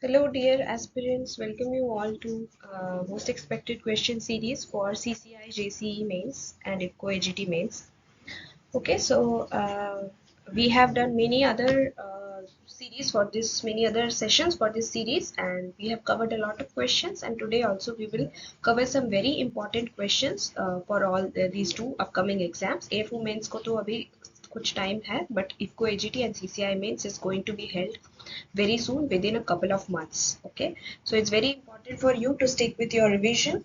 Hello dear aspirants, welcome you all to most expected question series for CCI JCE Mains and IFFCO AGT Mains. Okay, so we have done many other many other sessions for this series, and we have covered a lot of questions, and today also we will cover some very important questions for all these two upcoming exams. AFO Mains को तो अभी कुछ time है, but IFFCO AGT and CCI Mains is going to be held very soon within a couple of months. Okay, so it's very important for you to stick with your revision.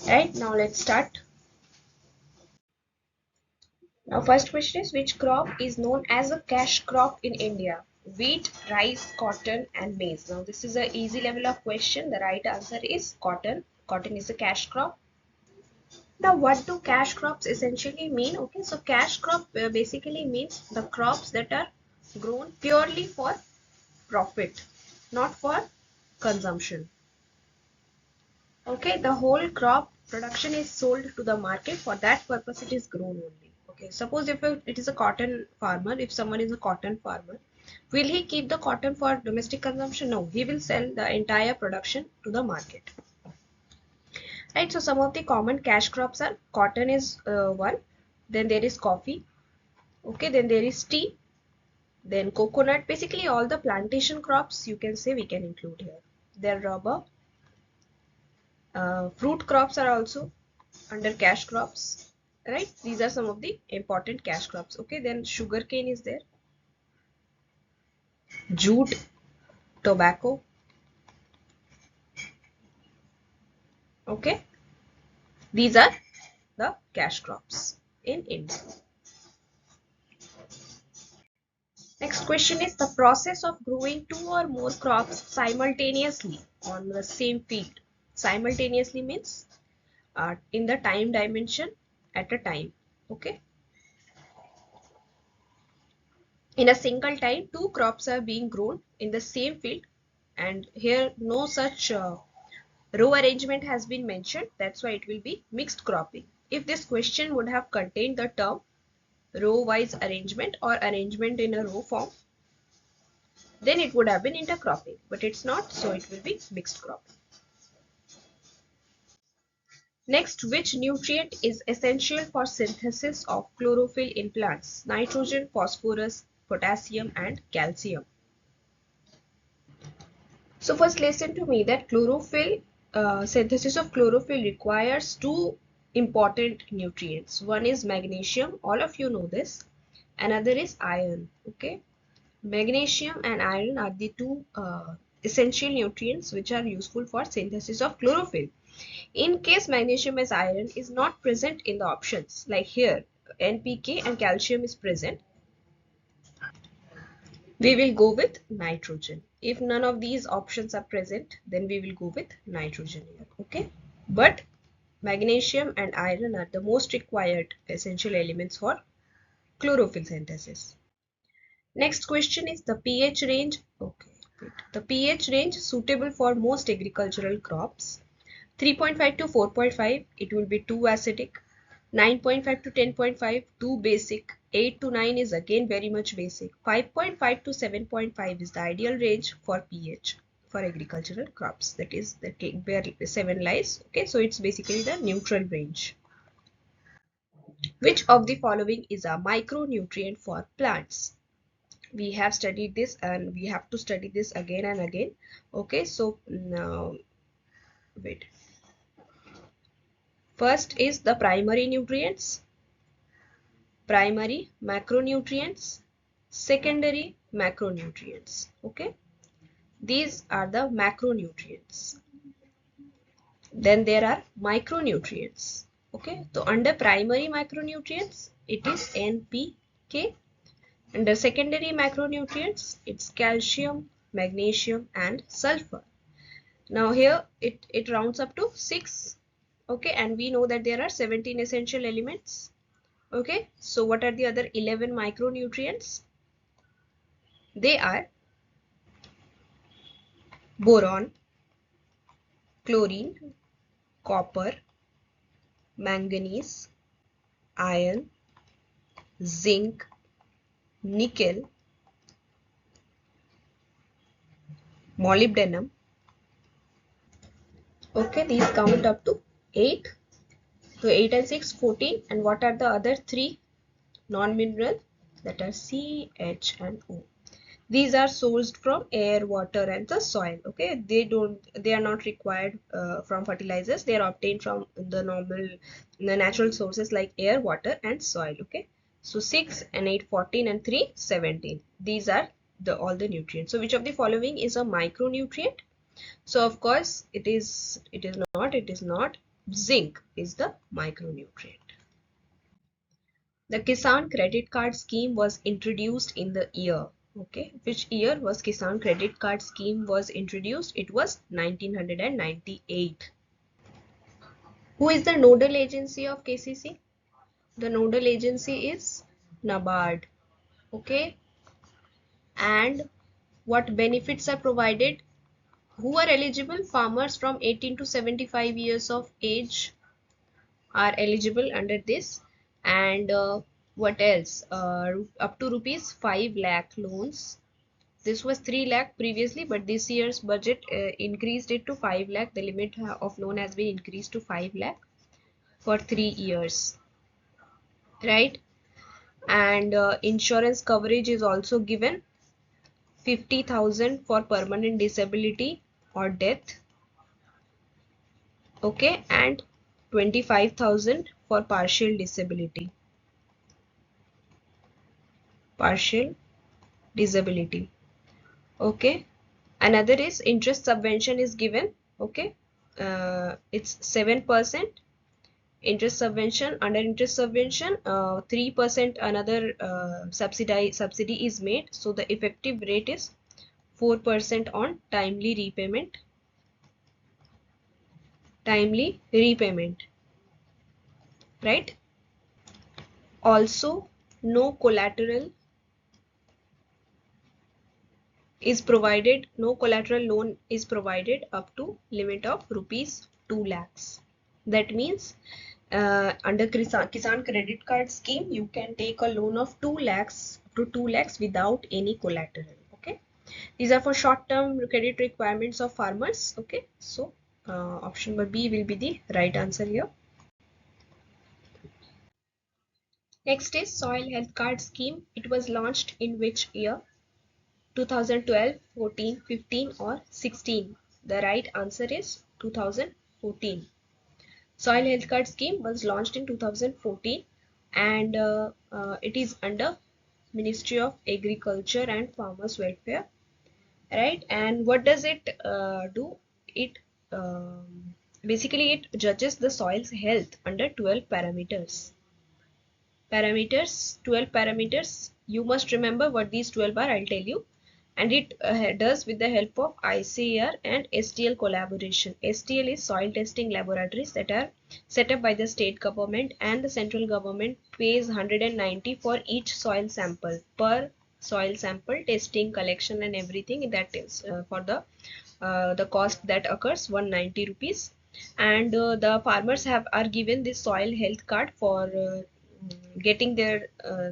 Right, now let's start. Now first question is, which crop is known as a cash crop in India? Wheat, rice, cotton and maize. Now this is an easy level of question. The right answer is cotton. Cotton is a cash crop. Now what do cash crops essentially mean? Okay, so cash crop basically means the crops that are grown purely for profit, not for consumption. Okay, the whole crop production is sold to the market. For that purpose it is grown only. Okay, suppose if it is a cotton farmer, if someone is a cotton farmer, will he keep the cotton for domestic consumption? No, he will sell the entire production to the market. Right, so some of the common cash crops are cotton is one, then there is coffee, okay, then there is tea, then coconut. Basically all the plantation crops you can say we can include here. Then rubber, fruit crops are also under cash crops, right? These are some of the important cash crops. Okay, then sugarcane is there, jute, tobacco. Okay, these are the cash crops in India. Next question is, the process of growing two or more crops simultaneously on the same field. Simultaneously means in the time dimension at a time. Okay, in a single time two crops are being grown in the same field, and here no such row arrangement has been mentioned. That's why it will be mixed cropping. If this question would have contained the term row wise arrangement or arrangement in a row form, then it would have been intercropping, but it's not, so it will be mixed cropping. Next, which nutrient is essential for synthesis of chlorophyll in plants? Nitrogen, phosphorus, potassium and calcium. So first listen to me that chlorophyll, synthesis of chlorophyll requires two important nutrients. One is magnesium, all of you know this. Another is iron. Okay, magnesium and iron are the two essential nutrients which are useful for synthesis of chlorophyll. In case magnesium as iron is not present in the options, like here NPK and calcium is present, we will go with nitrogen. If none of these options are present, then we will go with nitrogen here. Okay, but magnesium and iron are the most required essential elements for chlorophyll synthesis. Next question is the pH range. Okay, the pH range suitable for most agricultural crops. 3.5 to 4.5, it will be too acidic. 9.5 to 10.5, too basic. 8 to 9 is again very much basic. 5.5 to 7.5 is the ideal range for pH for agricultural crops. That is the where 7 lies. Okay, so it's basically the neutral range. Which of the following is a micronutrient for plants? We have studied this and we have to study this again and again. Okay, so now wait. First is the primary nutrients, primary macronutrients, secondary macronutrients. Okay, these are the macronutrients. Then there are micronutrients. Okay, so under primary macronutrients it is NPK. Under secondary macronutrients it's calcium, magnesium and sulfur. Now here it rounds up to 6. Okay, and we know that there are 17 essential elements. Okay, so what are the other 11 micronutrients? They are boron, chlorine, copper, manganese, iron, zinc, nickel, molybdenum. Okay, these count up to 8. So 8 and 6, 14. And what are the other 3 non-mineral? That are C, H and O. These are sourced from air, water and the soil. Okay, they are not required from fertilizers. They are obtained from the natural sources like air, water and soil. Okay, so 6 and 8, 14 and 3, 17. These are all the nutrients. So which of the following is a micronutrient? So of course it is not. Zinc is the micronutrient. The Kisan credit card scheme was introduced in the year. Okay, which year was Kisan credit card scheme was introduced? It was 1998. Who is the nodal agency of KCC? The nodal agency is NABARD. Okay, and what benefits are provided? Who are eligible? Farmers from 18 to 75 years of age are eligible under this. And what else? Up to rupees 5 lakh loans. This was 3 lakh previously, but this year's budget increased it to 5 lakh. The limit of loan has been increased to 5 lakh for 3 years, right? And insurance coverage is also given, 50,000 for permanent disability or death, okay, and 25,000 for partial disability. Okay. Another is interest subvention is given. Okay, it's 7% interest subvention. Under interest subvention, 3% another subsidy is made. So the effective rate is 4% on timely repayment, right? Also, no collateral is provided. No collateral loan is provided up to limit of rupees 2 lakhs. That means under Kisan credit card scheme, you can take a loan of 2 lakhs to 2 lakhs without any collateral. Okay, these are for short-term credit requirements of farmers. Okay, so option number B will be the right answer here. Next is soil health card scheme. It was launched in which year? 2012, 14, 15 or 16? The right answer is 2014. Soil health card scheme was launched in 2014 and it is under Ministry of Agriculture and Farmers Welfare, right? And what does it do? It basically it judges the soil's health under 12 parameters. 12 parameters. You must remember what these 12 are. I'll tell you. And it does with the help of ICAR and STL collaboration. STL is soil testing laboratories that are set up by the state government, and the central government pays 190 for each soil sample. Per soil sample, testing, collection and everything, that is for the cost that occurs 190 rupees. And the farmers are given this soil health card for getting their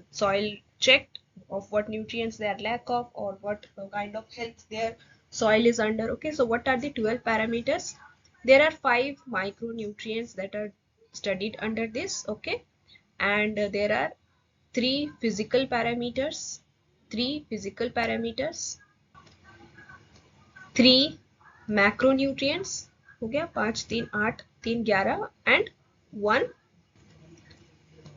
soil checked of what nutrients they are lack of or what kind of health their soil is under. Okay, so what are the 12 parameters? There are 5 micronutrients that are studied under this. Okay, and there are 3 physical parameters, 3 macronutrients, हो गया 5 3 8 3 11 and 1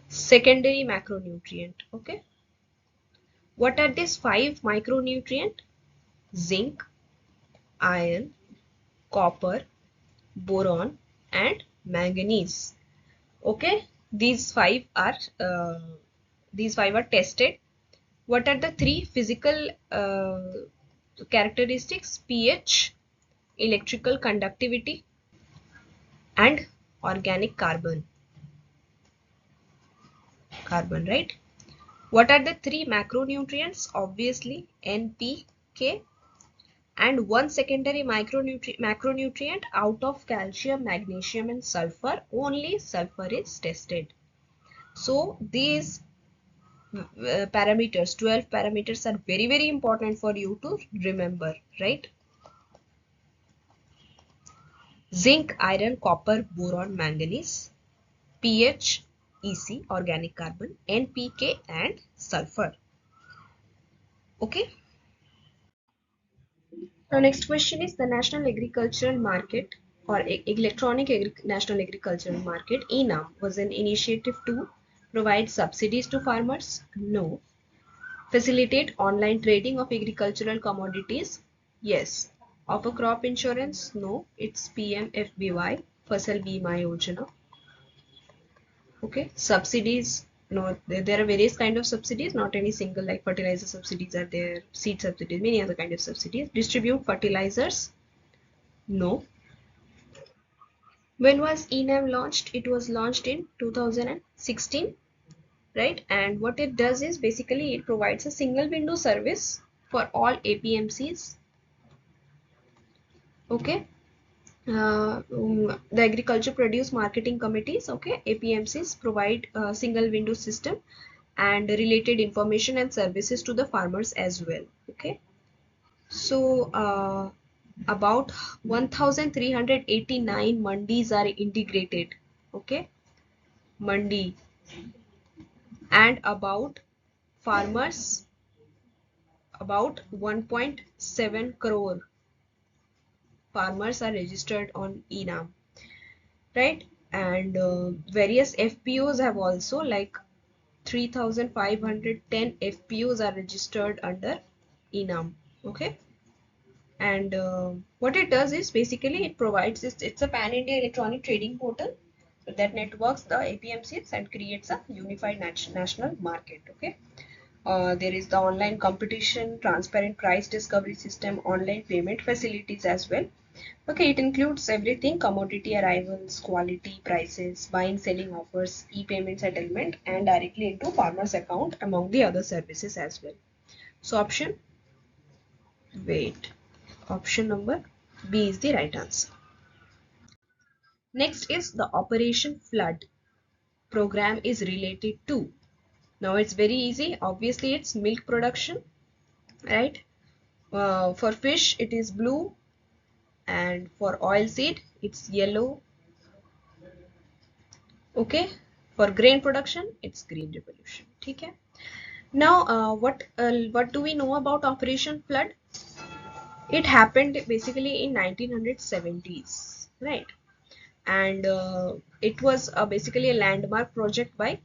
secondary macronutrient. Okay, what are these 5 micronutrient? Zinc, iron, copper, boron and manganese. Okay, these five are tested. What are the 3 physical characteristics? pH, electrical conductivity and organic carbon, right? What are the 3 macronutrients? Obviously NPK, and 1 secondary macronutrient. Out of calcium, magnesium and sulfur, only sulfur is tested. So these parameters, 12 parameters, are very important for you to remember, right? zinc, iron, copper, boron, manganese, pH, EC, organic carbon, NPK and sulfur. Okay. Now next question is the National Agricultural Market or National Agricultural Market (ENAM) was an initiative to provide subsidies to farmers? No. Facilitate online trading of agricultural commodities? Yes. Offer crop insurance? No. It's PMFBY, Fasal Bima Yojana. Okay. Subsidies? No. There are various kind of subsidies, not any single, like fertilizer subsidies are there, seed subsidies, many other kind of subsidies. Distribute fertilizers? No. When was ENAM launched? It was launched in 2016, right? And what it does is basically it provides a single window service for all APMCs. Okay. The agriculture produce marketing committees, okay, APMCs provide a single window system and related information and services to the farmers as well. Okay. So about 1389 mandis are integrated. Okay. Mandi. And about farmers, about 1.7 crore farmers are registered on ENAM, right? And various FPOs have also, like 3510 FPOs are registered under ENAM. Okay. And what it does is basically it provides it's a pan-India electronic trading portal that networks the APMCs and creates a unified national market. Okay. There is the online competition, transparent price discovery system, online payment facilities as well. Okay, it includes everything: commodity arrivals, quality, prices, buying, selling offers, e-payment settlement, and directly into farmer's account, among the other services as well. So option number B is the right answer. Next is the Operation Flood program is related to. Now it's very easy. Obviously, it's milk production, right? For fish, it is blue, and for oilseed, it's yellow. Okay. For grain production, it's green revolution. Okay. Now, what do we know about Operation Flood? It happened basically in 1970s, right? And it was basically a landmark project by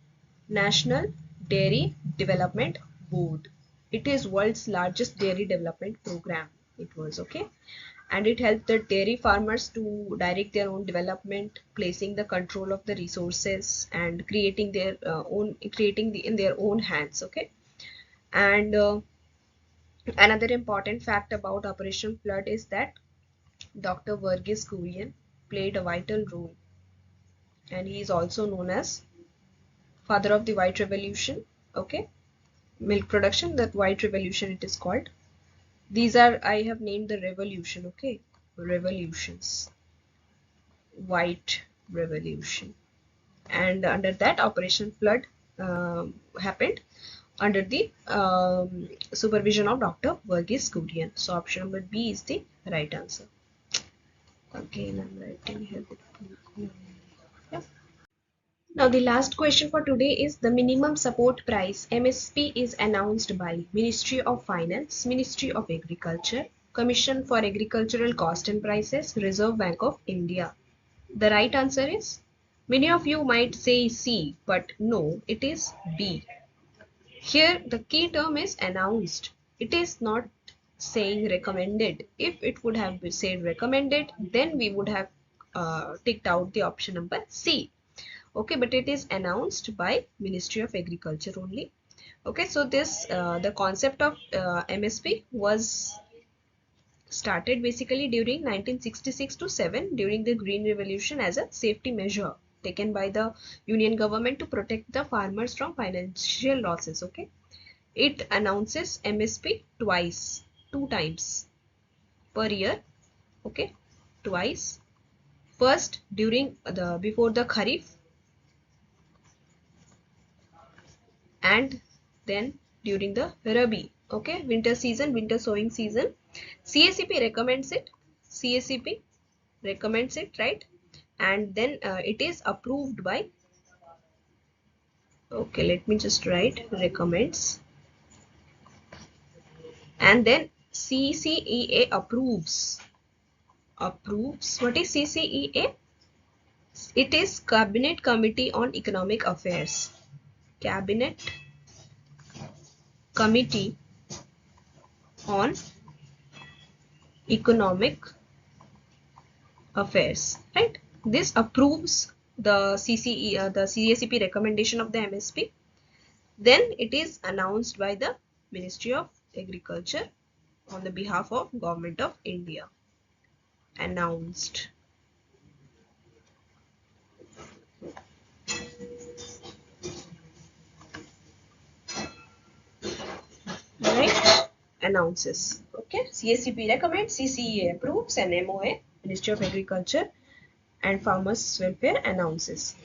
National Dairy Development Board. It is world's largest dairy development program. It was okay, and it helped the dairy farmers to direct their own development, placing the control of the resources and creating their in their own hands. Okay, and another important fact about Operation Flood is that Dr. Verghese Kurian played a vital role, and he is also known as father of the white revolution. Okay, milk production, that white revolution it is called. These are, I have named the revolution. Okay, revolutions, white revolution, and under that Operation Flood happened under the supervision of Dr. Verghese Kurian. So option number B is the right answer. Again, I'm writing here. Yeah. Now the last question for today is the minimum support price MSP is announced by Ministry of Finance, Ministry of Agriculture, Commission for Agricultural Cost and Prices, Reserve Bank of India. The right answer is, many of you might say C, but no, it is B. Here the key term is announced. It is not saying recommended. If it would have said recommended, then we would have ticked out the option number C. Okay, but it is announced by Ministry of Agriculture only. Okay, so this the concept of MSP was started basically during 1966 to 7 during the Green Revolution as a safety measure taken by the Union government to protect the farmers from financial losses. Okay, it announces MSP twice, 2 times per year. Okay, twice. First during the before the Kharif, and then during the Rabi, okay, winter season, winter sowing season. CACP recommends it. CACP recommends it, right? And then it is approved by, okay, let me just write recommends, and then CCEA approves. What is CCEA? It is Cabinet Committee on Economic Affairs. Cabinet Committee on Economic Affairs, right? This approves the the CACP recommendation of the MSP. Then it is announced by the Ministry of Agriculture on the behalf of Government of India. Announced. Right? Announces. Okay. CACP recommends, CCEA approves, and MOA, Ministry of Agriculture and Farmers Welfare, announces.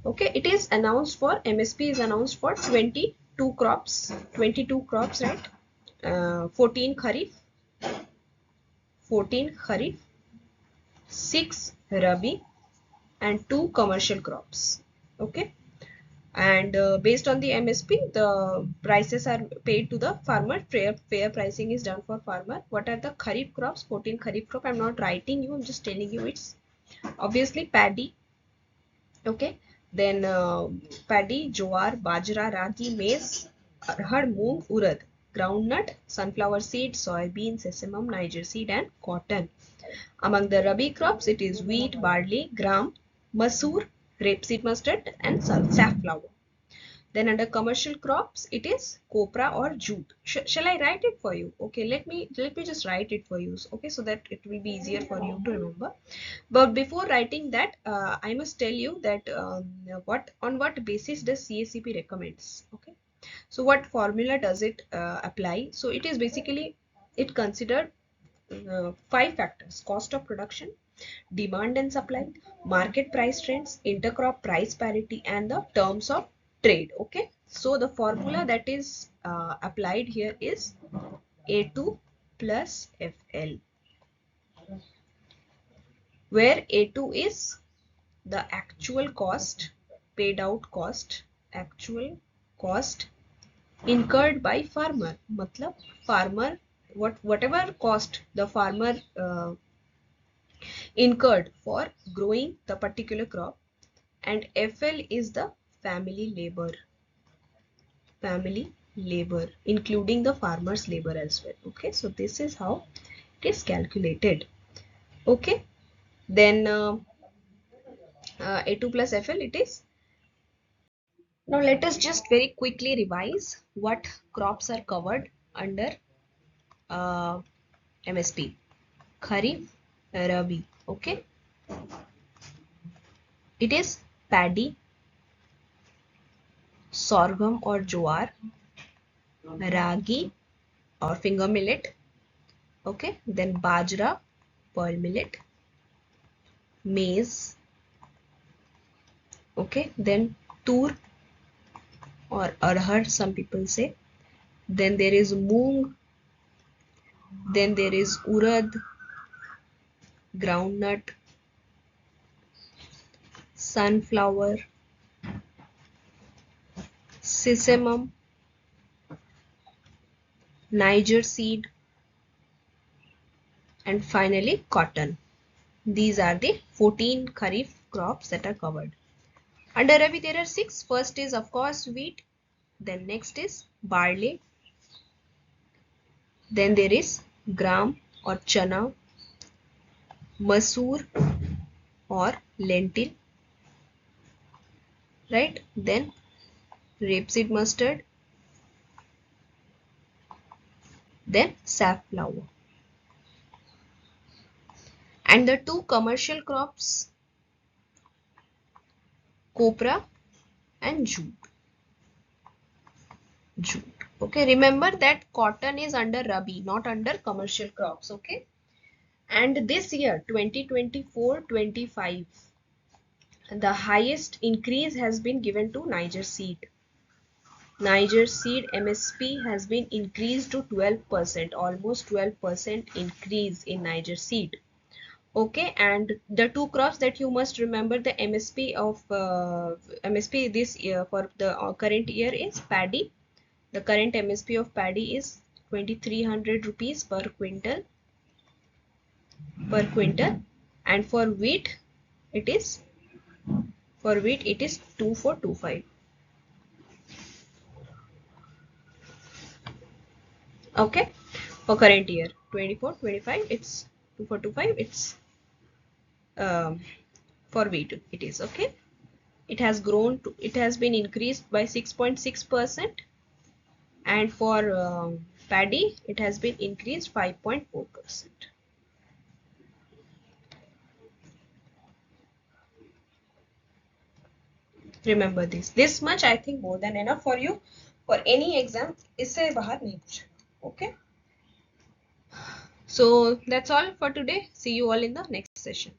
Okay, it is announced for, MSP is announced for 22 crops, right? 14 Kharif, 6 Rabi, and 2 commercial crops. Okay, and based on the MSP, the prices are paid to the farmer. Fair pricing is done for farmer. What are the Kharif crops? 14 Kharif crop. I'm not writing you, I'm just telling you. It's obviously paddy. Okay, then paddy, jowar, bajra, ragi, maize, arhar, moong, urad, groundnut, sunflower seed, soybean, sesame, Niger seed, and cotton. Among the rabi crops, it is wheat, barley, gram, masoor, rapeseed mustard, and safflower. Then under commercial crops, it is copra or jute. Shall I write it for you? Okay, let me just write it for you. Okay, so that it will be easier for you to remember. But before writing that, I must tell you that on what basis does CACP recommends. Okay, so what formula does it apply? So it is basically, it considered 5 factors: cost of production, demand and supply, market price trends, intercrop price parity, and the terms of trade. Okay, so the formula that is applied here is A2 plus FL, where A2 is the actual cost, paid out cost, actual cost incurred by farmer. Matlab farmer, whatever cost the farmer incurred for growing the particular crop, and FL is the family labor, including the farmer's labor as well. Okay, so this is how it is calculated. Okay, then A2 plus FL it is. Now let us just very quickly revise what crops are covered under MSP. Kharif, Rabi. Okay, it is paddy, sorghum or jowar, ragi or finger millet. Okay, then bajra, pearl millet, maize. Okay, then tur or arhar, some people say. Then there is moong, then there is urad, groundnut, sunflower, sesame, Niger seed, and finally cotton. These are the 14 kharif crops that are covered. Under Rabi there are 6. First is of course wheat, then next is barley, then there is gram or chana, masoor or lentil, right? Then rapeseed mustard, then safflower. And the 2 commercial crops, copra and jute. Okay, remember that cotton is under Rabi, not under commercial crops. Okay, and this year 2024-25, the highest increase has been given to Niger seed. Niger seed MSP has been increased to 12%, almost 12% increase in Niger seed. Okay, and the two crops that you must remember, the MSP of MSP this year for the current year is paddy. The current MSP of paddy is 2300 rupees per quintal, and for wheat it is 2425. Okay, for current year 24-25 it's 2425. It's um, for wheat it is okay. It has grown to, it has been increased by 6.6%, and for paddy it has been increased 5.4%. Remember this much, I think more than enough for you for any exam. इससे बाहर नहीं पूछेगा. Okay, so that's all for today. See you all in the next session.